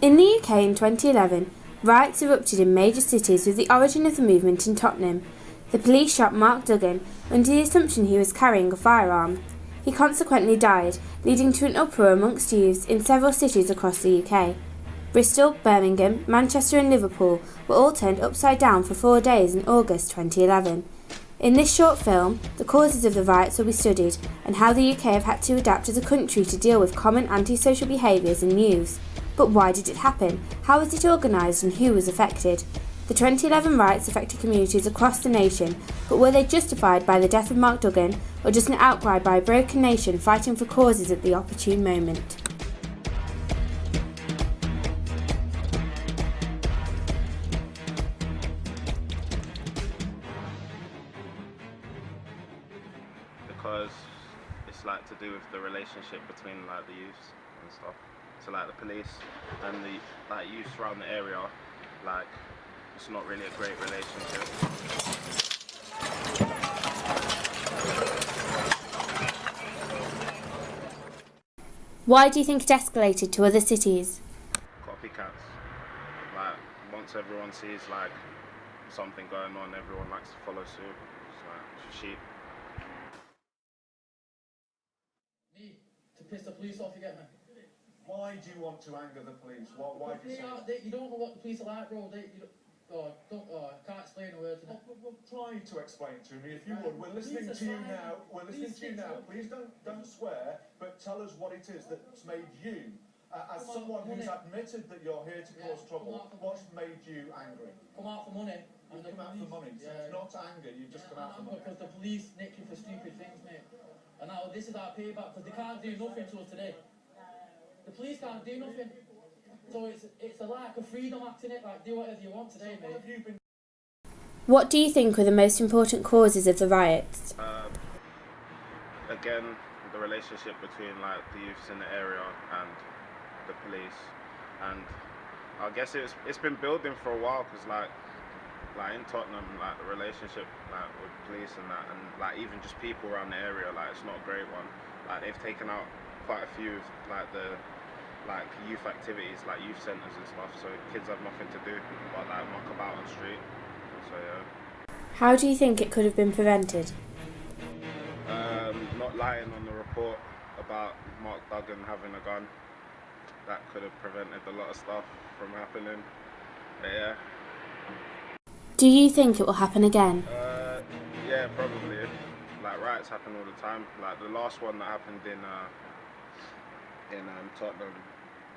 In the UK in 2011, riots erupted in major cities with the origin of the movement in Tottenham. The police shot Mark Duggan under the assumption he was carrying a firearm. He consequently died, leading to an uproar amongst youths in several cities across the UK. Bristol, Birmingham, Manchester and Liverpool were all turned upside down for 4 days in August 2011. In this short film, the causes of the riots will be studied and how the UK have had to adapt as a country to deal with common antisocial behaviours in youths. But why did it happen? How was it organised and who was affected? The 2011 riots affected communities across the nation, but were they justified by the death of Mark Duggan or just an outcry by a broken nation fighting for causes at the opportune moment? Because it's like to do with the relationship between like the youths and stuff. So like the police and the like youths around the area, like it's not really a great relationship. Why do you think it escalated to other cities? Copycats. Like once everyone sees like something going on, everyone likes to follow suit. It's like sheep. To piss the police off, you get me? Why do you want to anger the police? Why do you say You don't know what the police are like, bro. I can't explain a word to them. Well, try to explain to me if you would. We're listening to you now. We're listening to you now. Please don't swear, but tell us what it is that's made you, as someone who's admitted that you're here to cause trouble, what's made you angry? Come out for money. You've come out for money. So it's not anger. You've just come out for money. Because the police nick you for stupid things, mate. And now this is our payback because they can't do nothing to us today. The police can't do nothing. So it's a lack of freedom act in it, like do whatever you want today, mate. What do you think were the most important causes of the riots? Again, the relationship between like the youths in the area and the police, and I guess it's been building for a while because like in Tottenham, like the relationship like with police and that, and like even just people around the area, like it's not a great one. Like they've taken out quite a few like the youth activities, like youth centres and stuff, so kids have nothing to do but like muck about on the street. So yeah. How do you think it could have been prevented? Not lying on the report about Mark Duggan having a gun. That could have prevented a lot of stuff from happening. But yeah. Do you think it will happen again? Yeah, probably. Like riots happen all the time. Like the last one that happened in Tottenham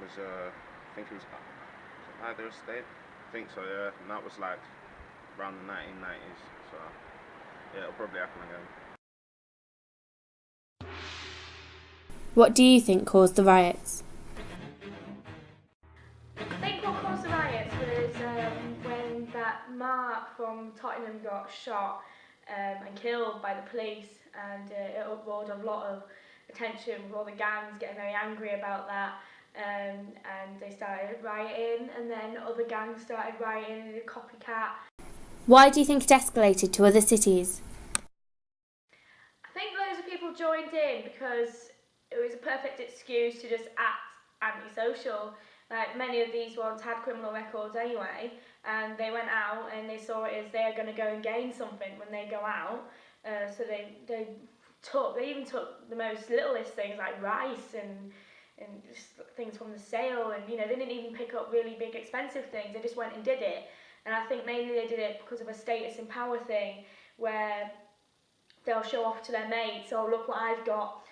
was I think it was either Estate. I think so, yeah. And that was like around the 1990s. So yeah, it'll probably happen again. What do you think caused the riots? I think what caused the riots was when that Mark from Tottenham got shot and killed by the police, and it uproared a lot of attention with all the gangs getting very angry about that, and they started rioting, and then other gangs started rioting and a copycat. Why do you think it escalated to other cities? I think loads of people joined in because it was a perfect excuse to just act antisocial. Like many of these ones had criminal records anyway, and they went out and they saw it as they're going to go and gain something when they go out. So they even took the most littlest things like rice and just things from the sale, and they didn't even pick up really big expensive things. They just went and did it. And I think mainly they did it because of a status and power thing, where they'll show off to their mates, oh look what I've got.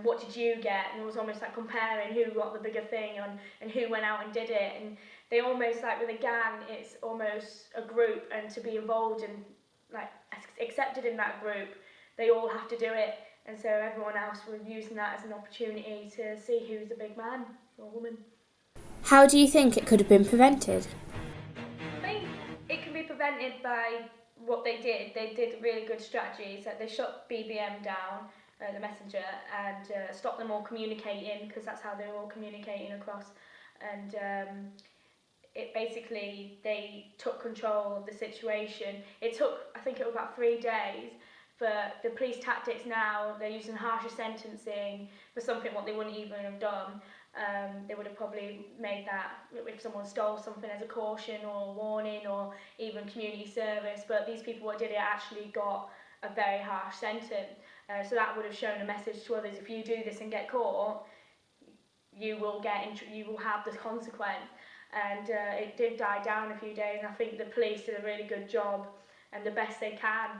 What did you get? And it was almost like comparing who got the bigger thing and who went out and did it. And they almost, like with a gang, it's almost a group, and to be involved and like accepted in that group, they all have to do it. And so everyone else was using that as an opportunity to see who's the big man or woman. How do you think it could have been prevented? I think it can be prevented by what they did. They did really good strategies. Like they shut BBM down, the messenger, and stopped them all communicating, because that's how they were all communicating across. And it basically, they took control of the situation. It took, I think it was about 3 days, for the police tactics now, they're using harsher sentencing for something what they wouldn't even have done. They would have probably made that if someone stole something as a caution or warning or even community service, but these people that did it actually got a very harsh sentence. So that would have shown a message to others: if you do this and get caught, you will have this consequence. And it did die down a few days, and I think the police did a really good job and the best they can.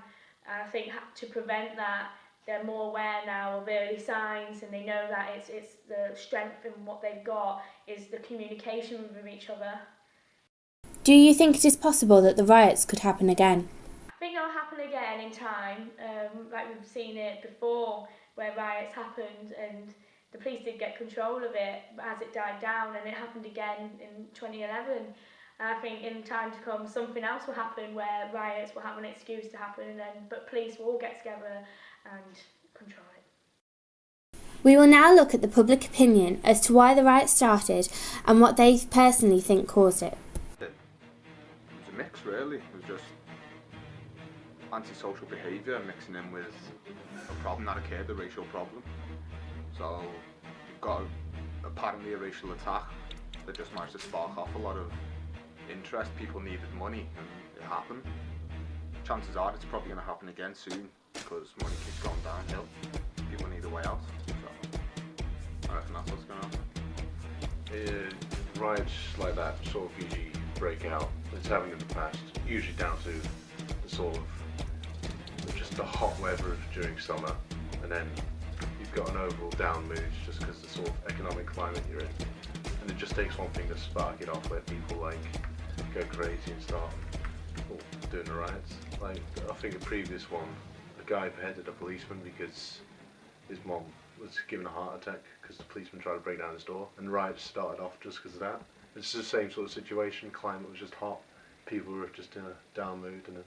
And I think to prevent that, they're more aware now of early signs, and they know that it's the strength in what they've got is the communication with each other. Do you think it is possible that the riots could happen again? I think it'll happen again in time, like we've seen it before, where riots happened and the police did get control of it as it died down, and it happened again in 2011. And I think in time to come, something else will happen where riots will have an excuse to happen, but police will all get together and control it. We will now look at the public opinion as to why the riot started and what they personally think caused it. It was a mix, really. It was just antisocial behaviour mixing in with a problem that occurred, the racial problem. So you've got apparently a racial attack that just managed to spark off a lot of interest. People needed money and it happened. Chances are it's probably going to happen again soon because money keeps going downhill. People need a way out. So I reckon that's what's going to happen. Riots like that sort of usually break out. It's happened in the past, usually down to the sort of just the hot weather during summer, and then you've got an overall down mood just because the sort of economic climate you're in, and it just takes one thing to spark it off where people like go crazy and start doing the riots. Like I think the previous one, a guy beheaded a policeman because his mom was given a heart attack because the policeman tried to break down his door, and riots started off just because of that. It's the same sort of situation. Climate was just hot, people were just in a down mood, and it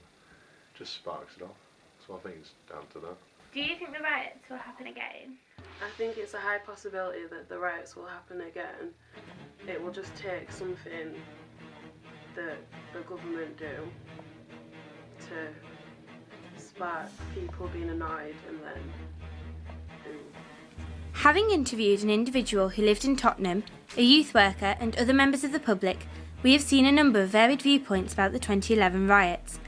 just sparks it off. So I think it's down to that. Do you think the riots will happen again? I think it's a high possibility that the riots will happen again. It will just take something that the government do to spark people being annoyed and then boom. Having interviewed an individual who lived in Tottenham, a youth worker and other members of the public, we have seen a number of varied viewpoints about the 2011 riots.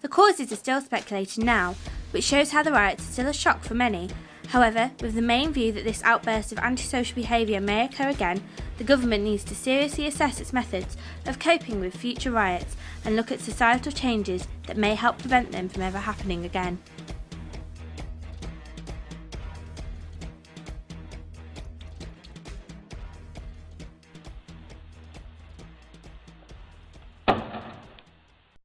The causes are still speculated now, which shows how the riots are still a shock for many. However, with the main view that this outburst of antisocial behaviour may occur again, the government needs to seriously assess its methods of coping with future riots and look at societal changes that may help prevent them from ever happening again.